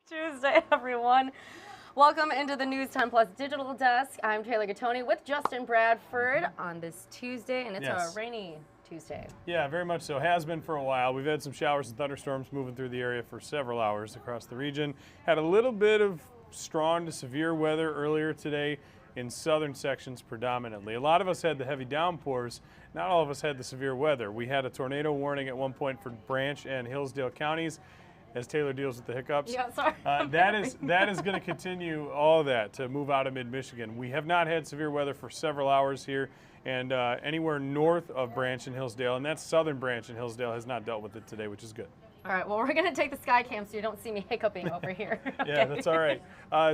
Tuesday, everyone. Welcome into the News 10 Plus Digital Desk. I'm Taylor Gattoni with Justin Bradford on this Tuesday, and it's a rainy Tuesday. Yeah, very much so. Has been for a while. We've had some showers and thunderstorms moving through the area for several hours across the region. Had a little bit of strong to severe weather earlier today in southern sections predominantly. A lot of us had the heavy downpours. Not all of us had the severe weather. We had a tornado warning at one point for Branch and Hillsdale counties, as Taylor deals with the hiccups. Yeah, sorry. That is going to continue all of that to move out of mid-Michigan. We have not had severe weather for several hours here, and anywhere north of Branch and Hillsdale, and that's southern Branch and Hillsdale, has not dealt with it today, which is good. All right, well, we're going to take the sky cam so you don't see me hiccuping over here. Okay. Yeah, that's all right.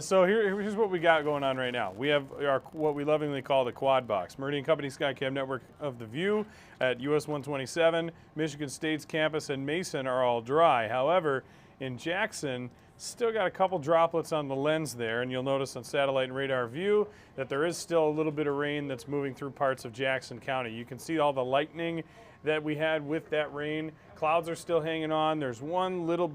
So here's what we got going on right now. We have what we lovingly call the quad box. Meridian Company Skycam Network of the View at US 127, Michigan State's campus, and Mason are all dry. However, in Jackson, still got a couple droplets on the lens there, and you'll notice on satellite and radar view that there is still a little bit of rain that's moving through parts of Jackson County. You can see all the lightning that we had with that rain. Clouds are still hanging on. There's one little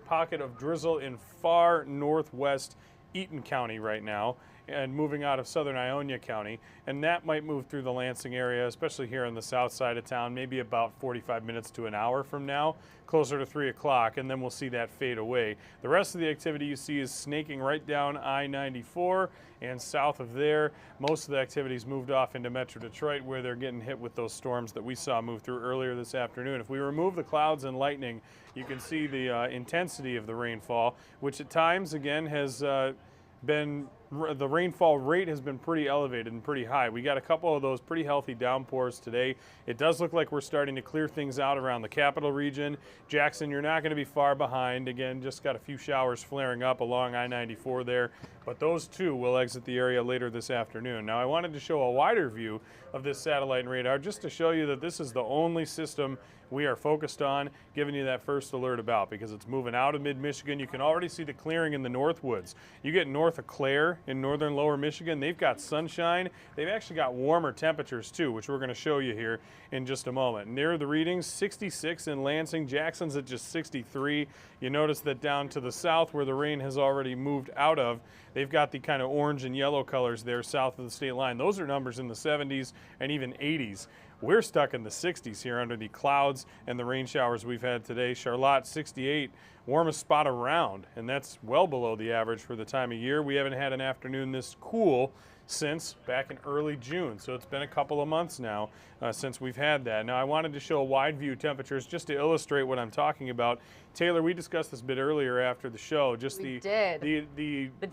pocket of drizzle in far northwest Eaton County right now, and moving out of southern Ionia County, and that might move through the Lansing area, especially here on the south side of town, maybe about 45 minutes to an hour from now, closer to 3 o'clock, and then we'll see that fade away. The rest of the activity you see is snaking right down I-94, and south of there, most of the activity's moved off into Metro Detroit, where they're getting hit with those storms that we saw move through earlier this afternoon. If we remove the clouds and lightning, you can see the intensity of the rainfall, which at times, again, has the rainfall rate has been pretty elevated and pretty high. We got a couple of those pretty healthy downpours today. It does look like we're starting to clear things out around the capital region. Jackson, you're not going to be far behind. Again, just got a few showers flaring up along I-94 there, but those too will exit the area later this afternoon. Now, I wanted to show a wider view of this satellite and radar just to show you that this is the only system we are focused on, giving you that first alert about, because it's moving out of mid-Michigan. You can already see the clearing in the Northwoods. You get north of Clare in northern lower Michigan, they've got sunshine. They've actually got warmer temperatures too, which we're going to show you here in just a moment. Near the readings, 66 in Lansing. Jackson's at just 63. You notice that down to the south, where the rain has already moved out of, they've got the kind of orange and yellow colors there south of the state line. Those are numbers in the 70s and even 80s. We're stuck in the 60s here under the clouds and the rain showers we've had today. Charlotte, 68, warmest spot around, and that's well below the average for the time of year. We haven't had an afternoon this cool since back in early June, so it's been a couple of months now since we've had that. Now, I wanted to show wide view temperatures just to illustrate what I'm talking about. Taylor, we discussed this a bit earlier after the show. Just the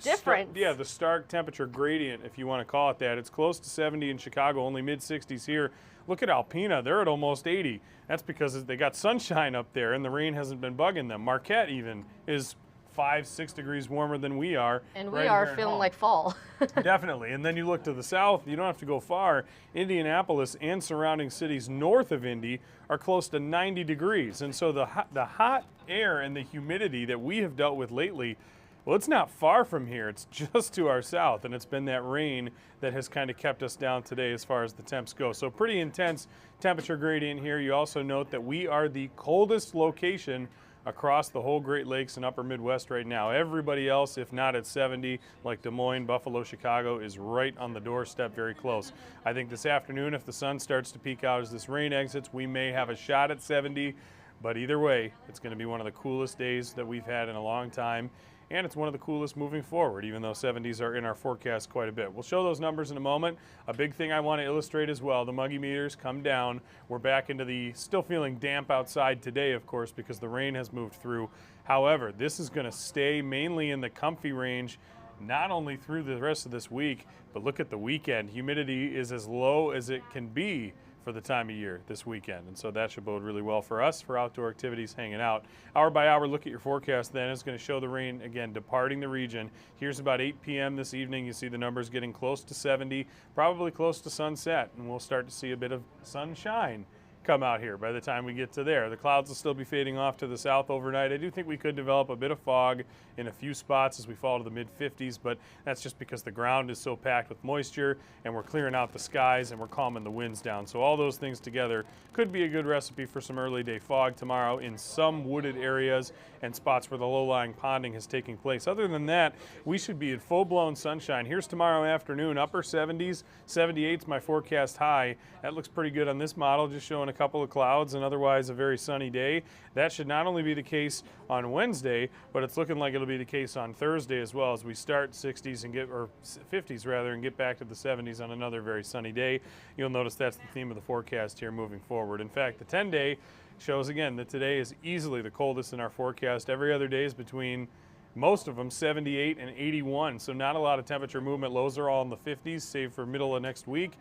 difference. The stark temperature gradient, if you want to call it that. It's close to 70 in Chicago, only mid-60s here. Look at Alpena, they're at almost 80. That's because they got sunshine up there and the rain hasn't been bugging them. Marquette even is 5-6 degrees warmer than we are. And we are feeling like fall. Definitely. And then you look to the south, you don't have to go far. Indianapolis and surrounding cities north of Indy are close to 90 degrees. And so the hot air and the humidity that we have dealt with lately, well, it's not far from here. It's just to our south, and it's been that rain that has kind of kept us down today as far as the temps go. So pretty intense temperature gradient here. You also note that we are the coldest location across the whole Great Lakes and upper Midwest right now. Everybody else, if not at 70, like Des Moines, Buffalo, Chicago, is right on the doorstep, very close. I think this afternoon, if the sun starts to peek out as this rain exits, we may have a shot at 70, but either way, it's going to be one of the coolest days that we've had in a long time. And it's one of the coolest moving forward, even though 70s are in our forecast quite a bit. We'll show those numbers in a moment. A big thing I want to illustrate as well, the muggy meters come down. We're back into the still feeling damp outside today, of course, because the rain has moved through. However, this is going to stay mainly in the comfy range, not only through the rest of this week, but look at the weekend. Humidity is as low as it can be for the time of year this weekend, and so that should bode really well for us for outdoor activities, hanging out. Hour by hour look at your forecast then is going to show the rain again departing the region. Here's about 8 p.m. this evening. You see the numbers getting close to 70, probably close to sunset, and we'll start to see a bit of sunshine come out here by the time we get to there. The clouds will still be fading off to the south overnight. I do think we could develop a bit of fog in a few spots as we fall to the mid-50s, but that's just because the ground is so packed with moisture and we're clearing out the skies and we're calming the winds down. So all those things together could be a good recipe for some early day fog tomorrow in some wooded areas and spots where the low-lying ponding is taking place. Other than that, we should be in full-blown sunshine. Here's tomorrow afternoon, upper 70s, 78's my forecast high. That looks pretty good on this model, just showing a couple of clouds and otherwise a very sunny day. That should not only be the case on Wednesday, but it's looking like it'll be the case on Thursday as well as we start 60s and get, or 50s rather, and get back to the 70s on another very sunny day. You'll notice that's the theme of the forecast here moving forward. In fact, the 10-day shows again that today is easily the coldest in our forecast. Every other day is between most of them 78 and 81, so not a lot of temperature movement. Lows are all in the 50s, save for middle of next week.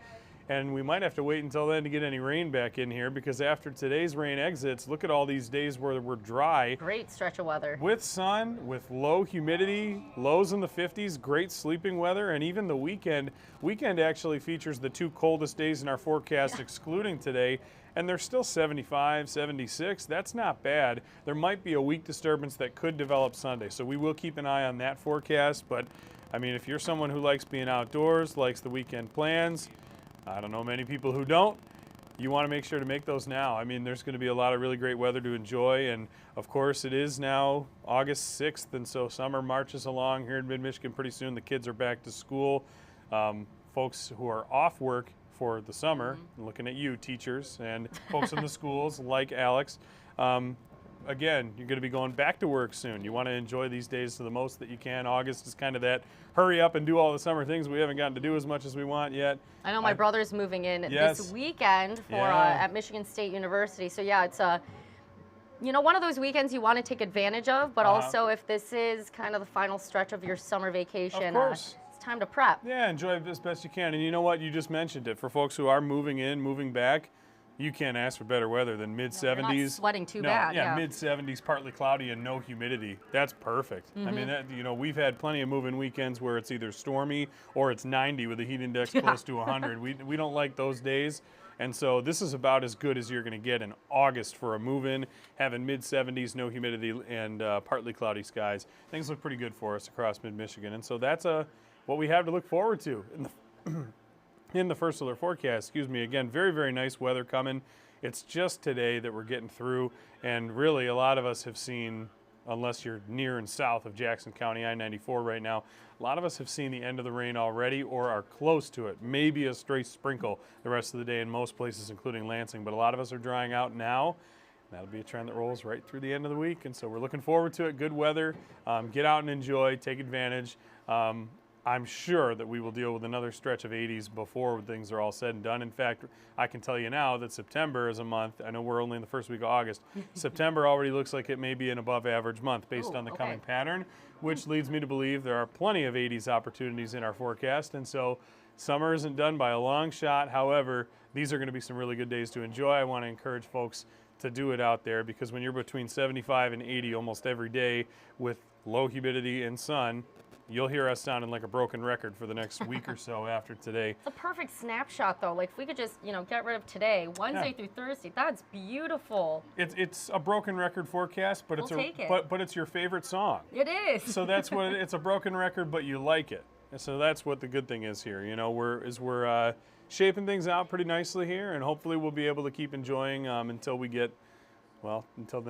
And we might have to wait until then to get any rain back in here, because after today's rain exits, look at all these days where we're dry. Great stretch of weather. With sun, with low humidity, lows in the 50s, great sleeping weather, and even the weekend. Weekend actually features the 2 coldest days in our forecast, excluding today, and they're still 75, 76. That's not bad. There might be a weak disturbance that could develop Sunday, so we will keep an eye on that forecast. But, I mean, if you're someone who likes being outdoors, likes the weekend plans, I don't know many people who don't, you want to make sure to make those now. I mean, there's going to be a lot of really great weather to enjoy, and of course it is now August 6th, and so summer marches along here in mid-Michigan pretty soon. The kids are back to school. Folks who are off work for the summer, looking at you teachers and folks in the schools like Alex, again, you're going to be going back to work soon. You want to enjoy these days to the most that you can. August is kind of that hurry up and do all the summer things we haven't gotten to do as much as we want yet. I know my brother's moving in this weekend for at Michigan State University. So yeah, it's one of those weekends you want to take advantage of, but also if this is kind of the final stretch of your summer vacation, it's time to prep. Yeah, enjoy it as best you can. And you know what? You just mentioned it. For folks who are moving in, moving back, you can't ask for better weather than mid-70s. You're not sweating too bad. Yeah, mid-70s, partly cloudy and no humidity. That's perfect. I mean, we've had plenty of move-in weekends where it's either stormy or it's 90 with a heat index close to 100. We don't like those days. And so this is about as good as you're going to get in August for a move-in, having mid-70s, no humidity, and partly cloudy skies. Things look pretty good for us across mid-Michigan. And so that's what we have to look forward to in the first alert forecast. Again, very, very nice weather coming. It's just today that we're getting through, and really a lot of us have seen, unless you're near and south of Jackson County I-94 right now, a lot of us have seen the end of the rain already or are close to it. Maybe a stray sprinkle the rest of the day in most places, including Lansing, but a lot of us are drying out now. That'll be a trend that rolls right through the end of the week, and so we're looking forward to it. Good weather. Get out and enjoy, take advantage. I'm sure that we will deal with another stretch of 80s before things are all said and done. In fact, I can tell you now that September is a month. I know we're only in the first week of August. September already looks like it may be an above average month based on the coming pattern, which leads me to believe there are plenty of 80s opportunities in our forecast. And so summer isn't done by a long shot. However, these are going to be some really good days to enjoy. I want to encourage folks to do it out there, because when you're between 75 and 80 almost every day with low humidity and sun, you'll hear us sounding like a broken record for the next week or so after today. It's a perfect snapshot, though. Like, if we could just, get rid of today, Wednesday through Thursday, that's beautiful. It's a broken record forecast, but but it's your favorite song. It is. So that's what it's a broken record, but you like it. And so that's what the good thing is here. We're shaping things out pretty nicely here, and hopefully we'll be able to keep enjoying until the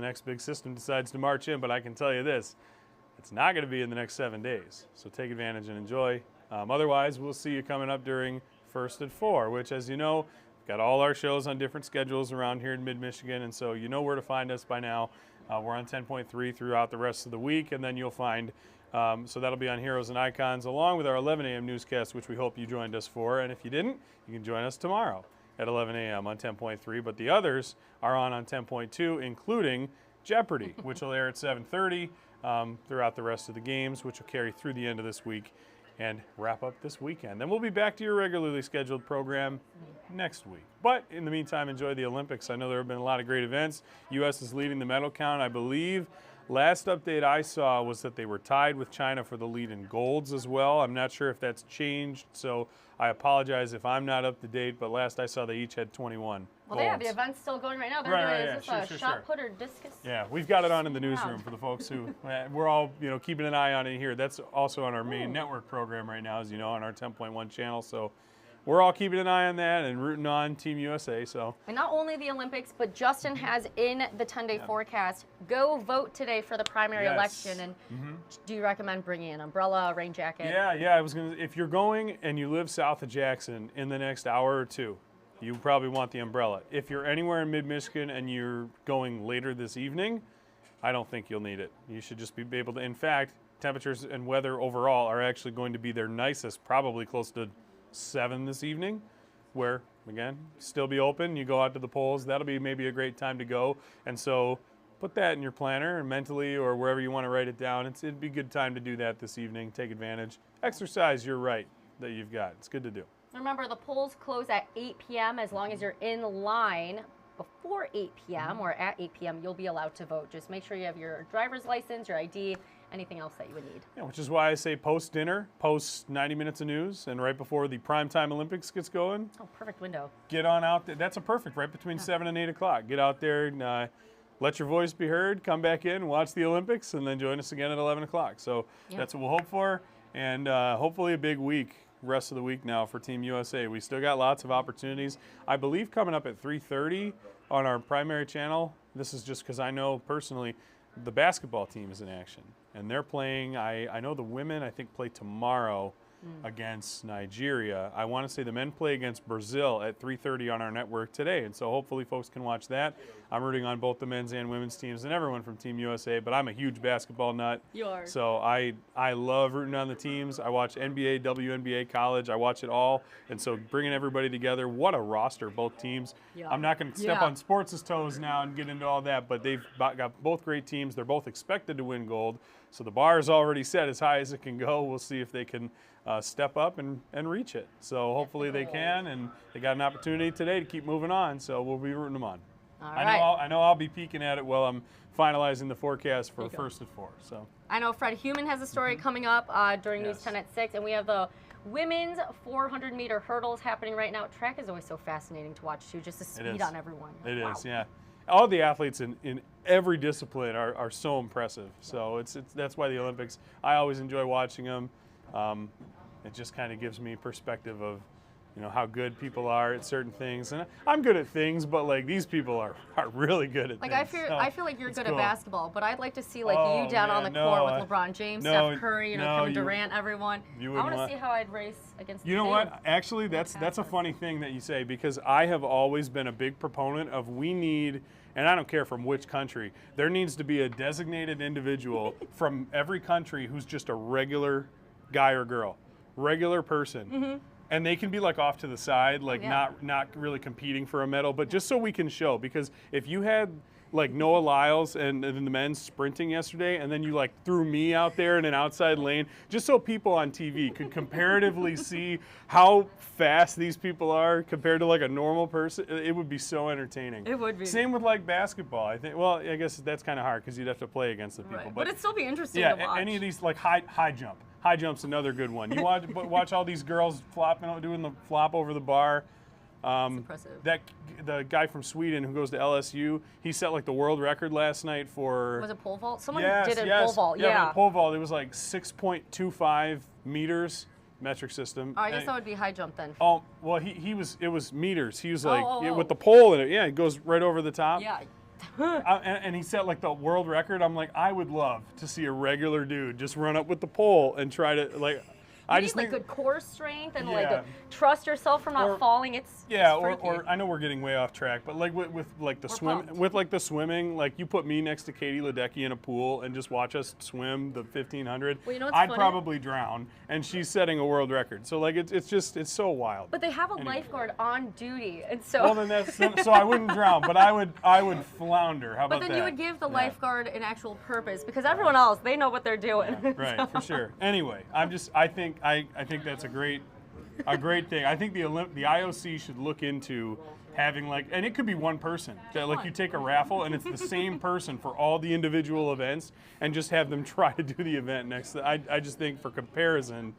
next big system decides to march in. But I can tell you this. It's not going to be in the next 7 days, so take advantage and enjoy. Otherwise, we'll see you coming up during First at 4, which, as you know, we've got all our shows on different schedules around here in mid-Michigan, and so you know where to find us by now. We're on 10.3 throughout the rest of the week, and then you'll find, so that'll be on Heroes and Icons, along with our 11 a.m. newscast, which we hope you joined us for. And if you didn't, you can join us tomorrow at 11 a.m. on 10.3, but the others are on 10.2, including Jeopardy, which will air at 7:30. Throughout the rest of the games, which will carry through the end of this week and wrap up this weekend. Then we'll be back to your regularly scheduled program next week. But in the meantime, enjoy the Olympics. I know there have been a lot of great events. U.S. is leading the medal count, I believe. Last update I saw was that they were tied with China for the lead in golds as well. I'm not sure if that's changed, so I apologize if I'm not up to date, but last I saw they each had 21. Well, they have the events still going right now. They're doing, is this a shot put or discus? Yeah, we've got it on in the newsroom for the folks who, we're all, keeping an eye on it here. That's also on our main network program right now, as you know, on our 10.1 channel. So we're all keeping an eye on that and rooting on Team USA. So. And not only the Olympics, but Justin has in the 10-day forecast, go vote today for the primary election. And do you recommend bringing an umbrella, a rain jacket? Yeah. I was gonna. If you're going and you live south of Jackson in the next hour or two, you probably want the umbrella. If you're anywhere in mid-Michigan and you're going later this evening, I don't think you'll need it. You should just be able to. In fact, temperatures and weather overall are actually going to be their nicest, probably close to 7 this evening, where, again, still be open. You go out to the polls. That'll be maybe a great time to go. And so put that in your planner and mentally or wherever you want to write it down. It'd be a good time to do that this evening. Take advantage. Exercise your right that you've got. It's good to do. Remember, the polls close at 8 p.m. As long as you're in line before 8 p.m. or at 8 p.m., you'll be allowed to vote. Just make sure you have your driver's license, your ID, anything else that you would need. Yeah, which is why I say post-dinner, post 90 minutes of news, and right before the primetime Olympics gets going. Oh, perfect window. Get on out there. That's a perfect, right between 7 and 8 o'clock. Get out there and let your voice be heard, come back in, watch the Olympics, and then join us again at 11 o'clock. So that's what we'll hope for, and hopefully a big week. Rest of the week now for Team USA. We still got lots of opportunities. I believe coming up at 3:30 on our primary channel. This is just because I know personally the basketball team is in action. And they're playing, I know the women, I think, play tomorrow against Nigeria. I want to say the men play against Brazil at 3:30 on our network today. And so hopefully folks can watch that. I'm rooting on both the men's and women's teams and everyone from Team USA, but I'm a huge basketball nut. You are. So I love rooting on the teams. I watch NBA, WNBA, college. I watch it all. And so bringing everybody together, what a roster, both teams. Yeah. I'm not going to step on sports' toes now and get into all that, but they've got both great teams. They're both expected to win gold. So the bar is already set as high as it can go. We'll see if they can step up and reach it. So hopefully they can, and they got an opportunity today to keep moving on. So we'll be rooting them on. I know I'll be peeking at it while I'm finalizing the forecast for first at 4. So I know Fred Human has a story coming up during News 10 at 6, and we have the women's 400-meter hurdles happening right now. Track is always so fascinating to watch too, just the speed on everyone. It is, yeah. All the athletes in every discipline are so impressive. So that's why the Olympics, I always enjoy watching them. It just kind of gives me perspective of, how good people are at certain things. And I'm good at things, but like these people are really good at things. I feel like you're good at basketball, but I'd like to see you down on the court with LeBron James, Steph Curry, Kevin Durant, everyone. I want to see how I'd race against You know what? Actually, that's a funny thing that you say, because I have always been a big proponent of we need, and I don't care from which country, there needs to be a designated individual from every country who's just a regular guy or girl, regular person. And they can be off to the side, not really competing for a medal, but just so we can show. Because if you had Noah Lyles and the men's sprinting yesterday, and then you threw me out there in an outside lane, just so people on TV could comparatively see how fast these people are compared to a normal person, it would be so entertaining. It would be. Same with basketball. I think. Well, I guess that's kind of hard because you'd have to play against the people. Right. But it'd still be interesting to watch. Yeah, any of these high jump. High jump's another good one. You watch all these girls doing the flop over the bar. That's impressive. The guy from Sweden who goes to LSU, he set the world record last night for. Was it pole vault? Someone did a pole vault. Yeah, pole vault. It was 6.25 meters metric system. Oh, I guess that would be high jump then. Oh well, it was meters. He was with the pole in it. Yeah, it goes right over the top. Yeah. And he set the world record. I'm I would love to see a regular dude just run up with the pole and try to I just need good core strength and trust yourself from not falling. Or I know we're getting way off track, but with the swimming, you put me next to Katie Ledecky in a pool and just watch us swim the 1500. Well, I'd probably drown, and she's setting a world record. So it's so wild. But they have a lifeguard on duty, and so. Well, then so I wouldn't drown, but I would flounder. How about that? But then you would give the lifeguard an actual purpose, because everyone else, they know what they're doing. Yeah, right, for sure. Anyway, I think that's a great thing. I think the IOC should look into having and it could be one person that you take a raffle and it's the same person for all the individual events and just have them try to do the event next. I just think for comparison,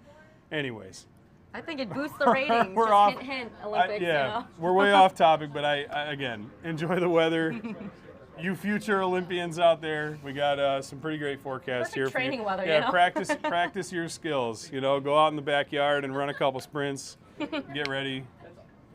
anyways. I think it boosts the ratings. We're Just off. hint, Olympics. Yeah, you know? we're way off topic, but I again enjoy the weather. You future Olympians out there, we got some pretty great forecast Perfect here training for you. weather, Yeah, you know? practice your skills. You know, go out in the backyard and run a couple sprints. Get ready.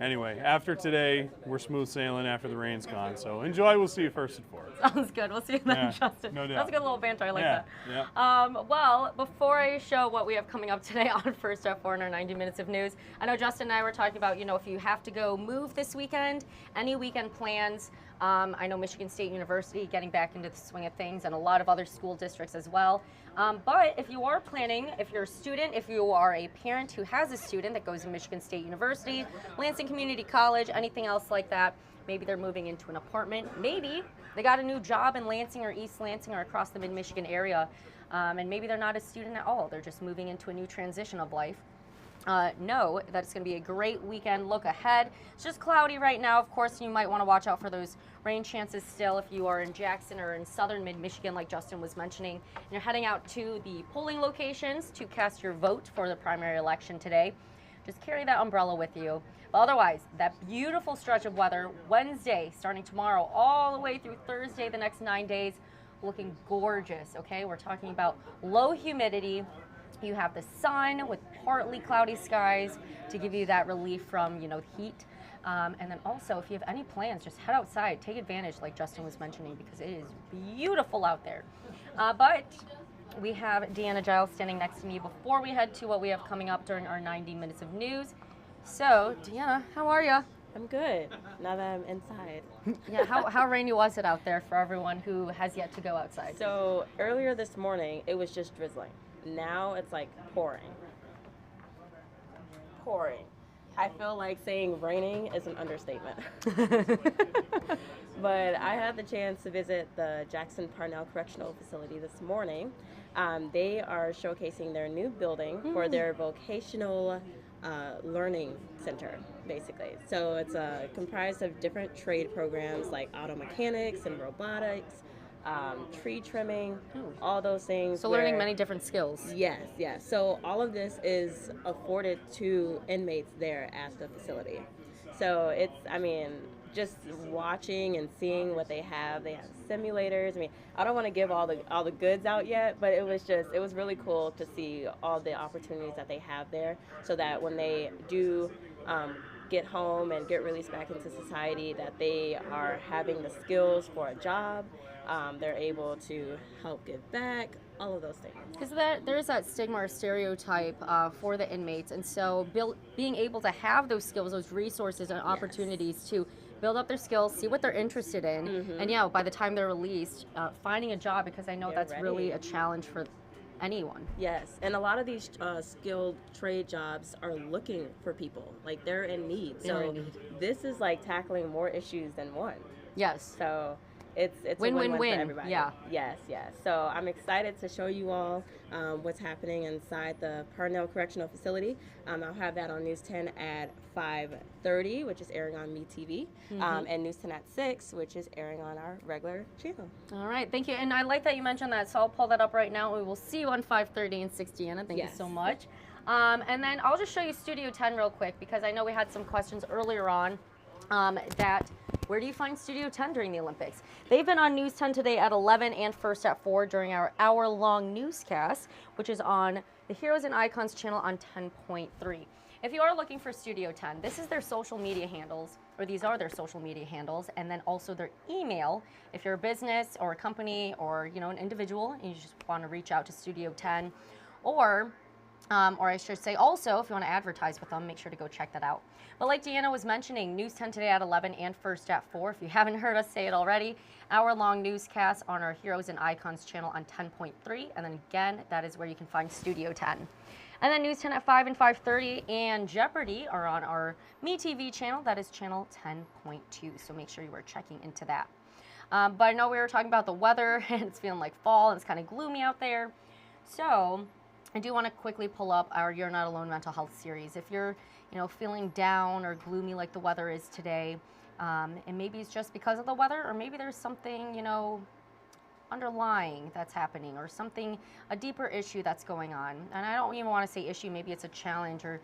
Anyway, after today, we're smooth sailing after the rain's gone. So enjoy. We'll see you first and fourth. Sounds good. We'll see you then, Justin. No doubt. That's a good little banter. I like that. Yeah. Well, before I show what we have coming up today on First at 4 in our 90 minutes of news, I know Justin and I were talking about, if you have to go move this weekend, any weekend plans. I know Michigan State University getting back into the swing of things, and a lot of other school districts as well. But if you are planning, if you're a student, if you are a parent who has a student that goes to Michigan State University, Lansing Community College, anything else like that, maybe they're moving into an apartment, maybe they got a new job in Lansing or East Lansing or across the mid-Michigan area, and maybe they're not a student at all, they're just moving into a new transition of life. Know that it's going to be a great weekend. Look ahead. It's just cloudy right now. Of course, you might want to watch out for those rain chances still if you are in Jackson or in southern mid-Michigan, like Justin was mentioning. And you're heading out to the polling locations to cast your vote for the primary election today. Just carry that umbrella with you. But otherwise, that beautiful stretch of weather, Wednesday, starting tomorrow, all the way through Thursday, the next 9 days, looking gorgeous, okay? We're talking about low humidity. You have the sun with partly cloudy skies to give you that relief from, heat. And then also, if you have any plans, just head outside, take advantage, like Justin was mentioning, because it is beautiful out there. But we have Deanna Giles standing next to me before we head to what we have coming up during our 90 minutes of news. So, Deanna, how are you? I'm good, now that I'm inside. Yeah, how rainy was it out there for everyone who has yet to go outside? So, earlier this morning, it was just drizzling. Now it's like pouring. Pouring. I feel like saying raining is an understatement. But I had the chance to visit the Jackson Parnell Correctional Facility this morning. They are showcasing their new building for their vocational learning center, basically. So it's comprised of different trade programs like auto mechanics and robotics, tree trimming, all those things. So learning many different skills. Yes. So all of this is afforded to inmates there at the facility. So it's, just watching and seeing what they have simulators. I don't want to give all the goods out yet, but it was really cool to see all the opportunities that they have there, so that when they do get home and get released back into society, that they are having the skills for a job. They're able to help give back, all of those things. Because there is that stigma or stereotype for the inmates, and so being able to have those skills, those resources and opportunities to build up their skills, see what they're interested in, and by the time they're released, finding a job, because I know that's really a challenge for anyone. Yes, and a lot of these skilled trade jobs are looking for people, like they're in need. This is like tackling more issues than one. Yes. So it's win-win-win for everybody. Yeah. Yes. So I'm excited to show you all what's happening inside the Parnell Correctional Facility. I'll have that on News 10 at 5:30, which is airing on MeTV, and News 10 at 6, which is airing on our regular channel. All right, thank you. And I like that you mentioned that, so I'll pull that up right now. We will see you on 5:30 and 6, Deanna. Thank you so much. And then I'll just show you Studio 10 real quick, because I know we had some questions earlier on that where do you find Studio 10 during the Olympics? They've been on News 10 today at 11 and First at 4 during our hour-long newscast, which is on the Heroes and Icons channel on 10.3. If you are looking for Studio 10, this is their social media handles, or these are their social media handles, and then also their email. If you're a business or a company or an individual and you just want to reach out to Studio 10, or I should say also, if you want to advertise with them, make sure to go check that out. But like Deanna was mentioning, News 10 today at 11 and First at 4. If you haven't heard us say it already, hour-long newscast on our Heroes and Icons channel on 10.3. And then again, that is where you can find Studio 10. And then News 10 at 5 and 5:30 and Jeopardy are on our MeTV channel. That is channel 10.2. So make sure you are checking into that. But I know we were talking about the weather, and it's feeling like fall, and it's kind of gloomy out there. So I do want to quickly pull up our You're Not Alone mental health series. If you're, feeling down or gloomy like the weather is today, and maybe it's just because of the weather, or maybe there's something, underlying that's happening, or something, a deeper issue that's going on. And I don't even want to say issue, maybe it's a challenge, or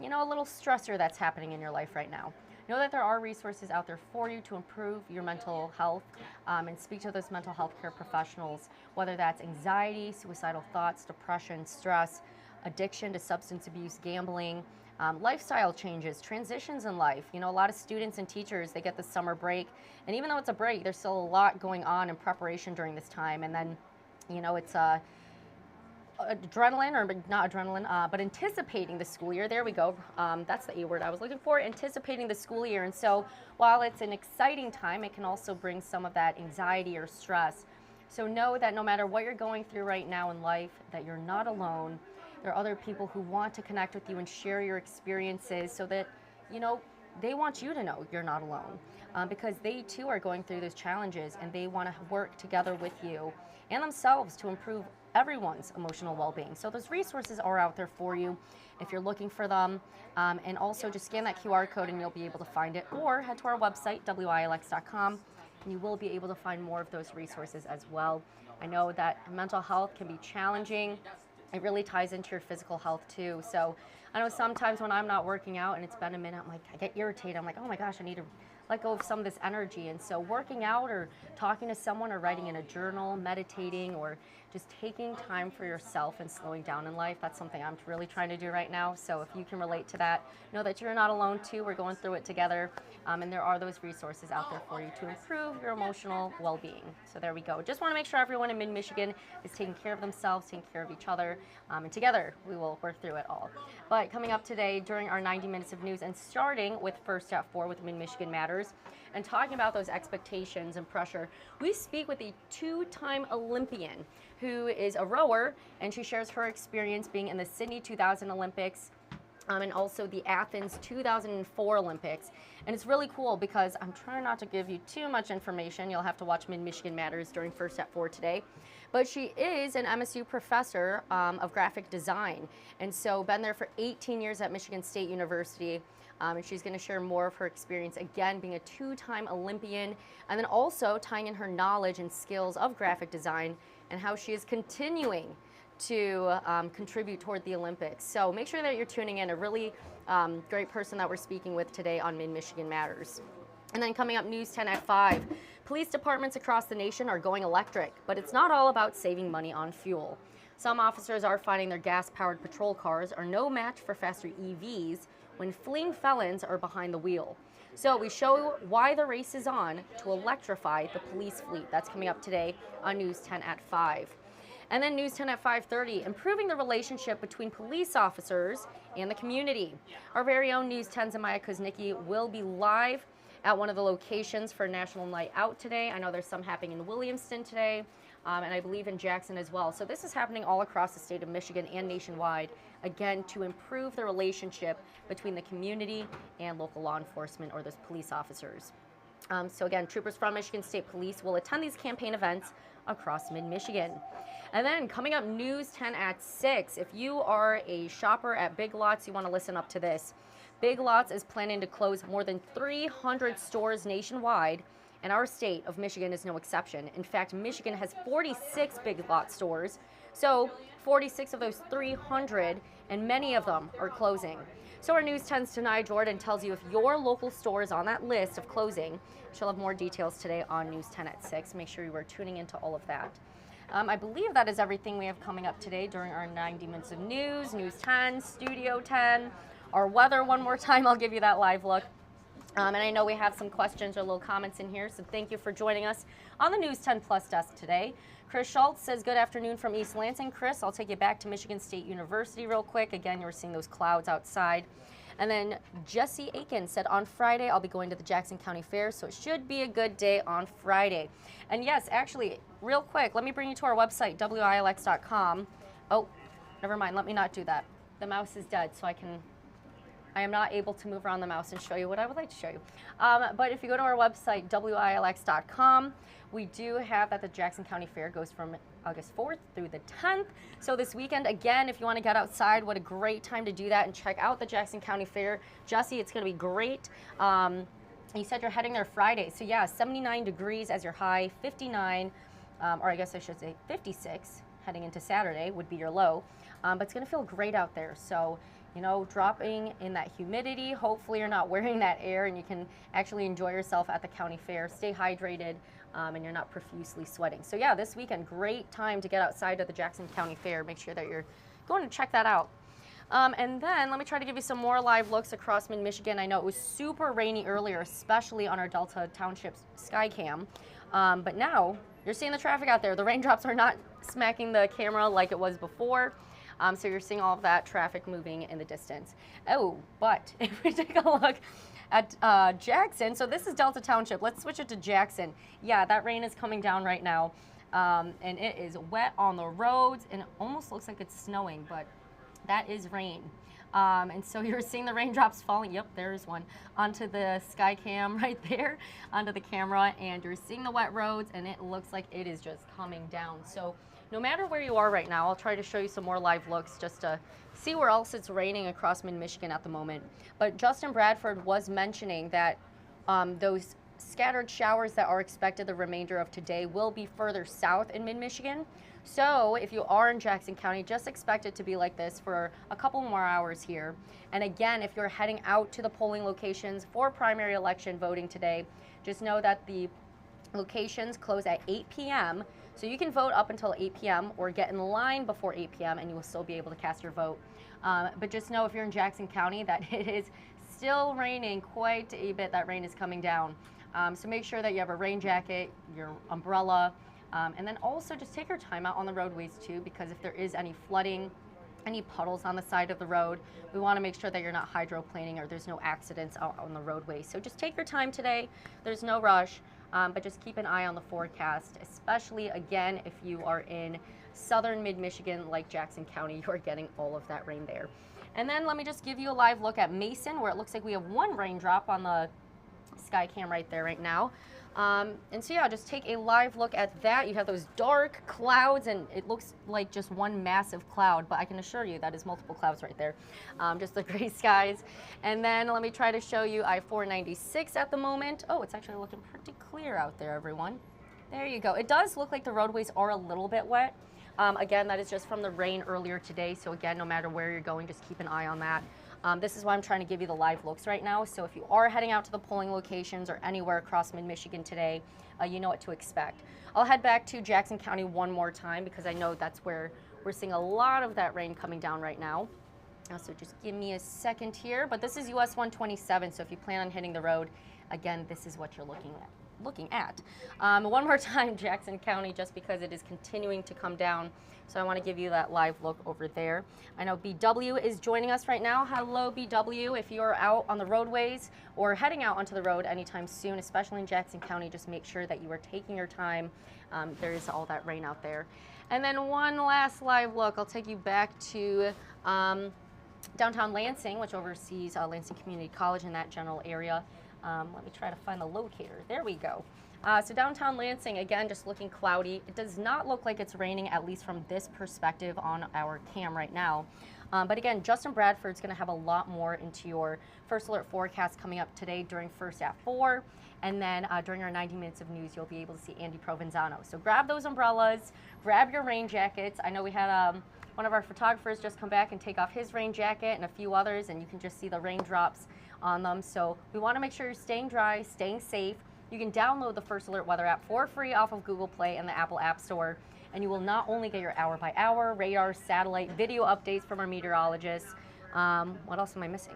you know, a little stressor that's happening in your life right now. Know that there are resources out there for you to improve your mental health, and speak to those mental health care professionals, whether that's anxiety, suicidal thoughts, depression, stress, addiction to substance abuse, gambling, lifestyle changes, transitions in life. You know, a lot of students and teachers, they get the summer break, and even though it's a break, there's still a lot going on in preparation during this time. And then, you know, it's adrenaline, or not adrenaline, but anticipating the school year. There we go. That's the A word I was looking for, anticipating the school year. And so while it's an exciting time, it can also bring some of that anxiety or stress. So know that no matter what you're going through right now in life, that you're not alone. There are other people who want to connect with you and share your experiences, so that, you know, they want you to know you're not alone, because they too are going through those challenges, and they want to work together with you and themselves to improve everyone's emotional well-being. So those resources are out there for you if you're looking for them. And also just scan that QR code and you'll be able to find it, or head to our website, WILX.com, and you will be able to find more of those resources as well. I know that mental health can be challenging. It really ties into your physical health too. So I know sometimes when I'm not working out and it's been a minute, I'm like, I get irritated. I'm like, oh my gosh, I need to let go of some of this energy. And so working out, or talking to someone, or writing in a journal, meditating, or just taking time for yourself and slowing down in life, that's something I'm really trying to do right now. So if you can relate to that, know that you're not alone too. We're going through it together. And there are those resources out there for you to improve your emotional well-being. So there we go. Just want to make sure everyone in mid-Michigan is taking care of themselves, taking care of each other, and together we will work through it all. But coming up today during our 90 minutes of news, and starting with First at 4 with Mid-Michigan Matters, and talking about those expectations and pressure, we speak with a two-time Olympian who is a rower, and she shares her experience being in the Sydney 2000 Olympics, and also the Athens 2004 Olympics. And it's really cool because I'm trying not to give you too much information. You'll have to watch Mid-Michigan Matters during First at 4 today. But she is an MSU professor of graphic design. And so been there for 18 years at Michigan State University. And she's going to share more of her experience, again, being a two-time Olympian, and then also tying in her knowledge and skills of graphic design and how she is continuing to contribute toward the Olympics. So make sure that you're tuning in. A really great person that we're speaking with today on Mid-Michigan Matters. And then coming up, News 10 at 5. Police departments across the nation are going electric, but it's not all about saving money on fuel. Some officers are finding their gas-powered patrol cars are no match for faster EVs when fleeing felons are behind the wheel. So we show why the race is on to electrify the police fleet. That's coming up today on News 10 at 5. And then News 10 at 5:30, improving the relationship between police officers and the community. Our very own News 10's Amaya Kuznicki will be live at one of the locations for National Night Out today. I know there's some happening in Williamston today, and I believe in Jackson as well. So this is happening all across the state of Michigan and nationwide, again, to improve the relationship between the community and local law enforcement, or those police officers. So again, troopers from Michigan State Police will attend these campaign events across mid-Michigan. And then coming up, News 10 at 6. If you are a shopper at Big Lots, you want to listen up to this. Big Lots is planning to close more than 300 stores nationwide, and our state of Michigan is no exception. In fact, Michigan has 46 Big Lots stores, so 46 of those 300, and many of them are closing. So our News 10's Tanai Jordan tells you if your local store is on that list of closing. She'll have more details today on News 10 at 6. Make sure you are tuning into all of that. I believe that is everything we have coming up today during our 90 minutes of news, News 10, Studio 10, our weather one more time. I'll give you that live look. And I know we have some questions or little comments in here, so thank you for joining us on the News 10 Plus desk today. Chris Schultz says, good afternoon from East Lansing. Chris, I'll take you back to Michigan State University real quick. Again, you're seeing those clouds outside. And then Jesse Aiken said, on Friday, I'll be going to the Jackson County Fair, so it should be a good day on Friday. And yes, actually, real quick, let me bring you to our website, WILX.com. Oh, never mind, let me not do that. The mouse is dead, so I am not able to move around the mouse and show you what I would like to show you. But if you go to our website, WILX.com, we do have that the Jackson County Fair goes from August 4th through the 10th. So this weekend, again, if you want to get outside, what a great time to do that and check out the Jackson County Fair. Jesse, it's going to be great. You said you're heading there Friday. So yeah, 79 degrees as your high, 59 or I guess I should say 56 heading into Saturday would be your low. But it's going to feel great out there. So, you know, dropping in that humidity. Hopefully you're not wearing that air and you can actually enjoy yourself at the county fair. Stay hydrated and you're not profusely sweating. So yeah, this weekend, great time to get outside of the Jackson County Fair. Make sure that you're going to check that out. And then let me try to give you some more live looks across mid-Michigan. I know it was super rainy earlier, especially on our Delta Township Skycam. But now you're seeing the traffic out there. The raindrops are not smacking the camera like it was before. So you're seeing all of that traffic moving in the distance. Oh, but if we take a look at Jackson, so this is Delta Township. Let's switch it to Jackson. Yeah, that rain is coming down right now. And it is wet on the roads, and it almost looks like it's snowing, but that is rain. And so you're seeing the raindrops falling, yep, there is one, onto the Skycam right there, onto the camera, and you're seeing the wet roads, and it looks like it is just coming down. So no matter where you are right now, I'll try to show you some more live looks just to see where else it's raining across mid-Michigan at the moment. But Justin Bradford was mentioning that those scattered showers that are expected the remainder of today will be further south in mid-Michigan. So if you are in Jackson County, just expect it to be like this for a couple more hours here. And again, if you're heading out to the polling locations for primary election voting today, just know that the locations close at 8 p.m. So you can vote up until 8 p.m. or get in line before 8 p.m. and you will still be able to cast your vote. But just know if you're in Jackson County that it is still raining quite a bit. That rain is coming down. So make sure that you have a rain jacket, your umbrella, and then also just take your time out on the roadways too, because if there is any flooding, any puddles on the side of the road, we want to make sure that you're not hydroplaning or there's no accidents out on the roadway. So just take your time today. There's no rush, but just keep an eye on the forecast, especially again if you are in southern mid-Michigan like Jackson County, you're getting all of that rain there. And then let me just give you a live look at Mason, where it looks like we have one raindrop on the Skycam right there right now. And so yeah, just take a live look at that. You have those dark clouds and it looks like just one massive cloud, but I can assure you that is multiple clouds right there. Just the gray skies. And then let me try to show you I-496 at the moment. Oh, it's actually looking pretty clear out there, everyone. There you go. It does look like the roadways are a little bit wet. Again, that is just from the rain earlier today. So again, no matter where you're going, just keep an eye on that. This is why I'm trying to give you the live looks right now. So if you are heading out to the polling locations or anywhere across mid-Michigan today, you know what to expect. I'll head back to Jackson County one more time because I know that's where we're seeing a lot of that rain coming down right now. So just give me a second here. But this is US 127, so if you plan on hitting the road, again, this is what you're looking at. One more time, Jackson County, just because it is continuing to come down. So I want to give you that live look over there. I know BW is joining us right now. Hello, BW. If you're out on the roadways or heading out onto the road anytime soon, especially in Jackson County, just make sure that you are taking your time. There is all that rain out there. And then one last live look. I'll take you back to downtown Lansing, which oversees Lansing Community College in that general area. Let me try to find the locator. There we go. So downtown Lansing, again, just looking cloudy. It does not look like it's raining, at least from this perspective on our cam right now. But again, Justin Bradford's going to have a lot more into your first alert forecast coming up today during First at 4. And then during our 90 minutes of news, you'll be able to see Andy Provenzano. So grab those umbrellas, grab your rain jackets. I know we had one of our photographers just come back and take off his rain jacket and a few others, and you can just see the raindrops on them. So we want to make sure you're staying dry, staying safe. You can download the First Alert Weather app for free off of Google Play and the Apple App Store. And you will not only get your hour-by-hour radar, satellite, video updates from our meteorologists. What else am I missing?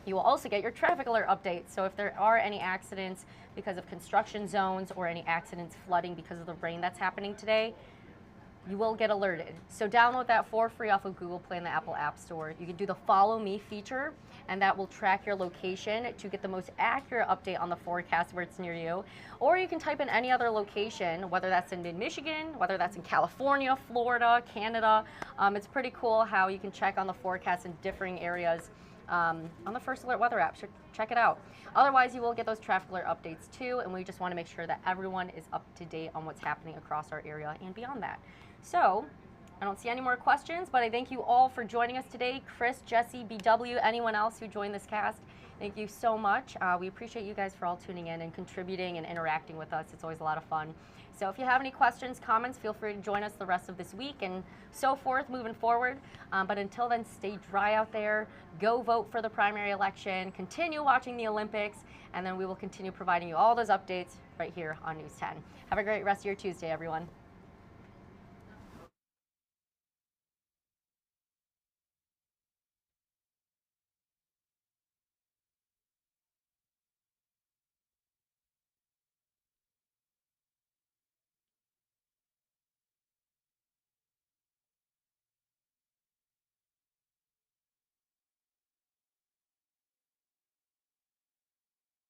You will also get your traffic alert updates. So if there are any accidents because of construction zones or any accidents flooding because of the rain that's happening today, you will get alerted. So download that for free off of Google Play and the Apple App Store. You can do the Follow Me feature, and that will track your location to get the most accurate update on the forecast where it's near you. Or you can type in any other location, whether that's in mid-Michigan, whether that's in California, Florida, Canada. It's pretty cool how you can check on the forecast in differing areas on the First Alert Weather app. So check it out. Otherwise, you will get those traffic alert updates too, and we just want to make sure that everyone is up to date on what's happening across our area and beyond that. So I don't see any more questions, but I thank you all for joining us today. Chris, Jesse, BW, anyone else who joined this cast, thank you so much. We appreciate you guys for all tuning in and contributing and interacting with us. It's always a lot of fun. So if you have any questions, comments, feel free to join us the rest of this week and so forth moving forward. But until then, stay dry out there, go vote for the primary election, continue watching the Olympics, and then we will continue providing you all those updates right here on News 10. Have a great rest of your Tuesday, everyone.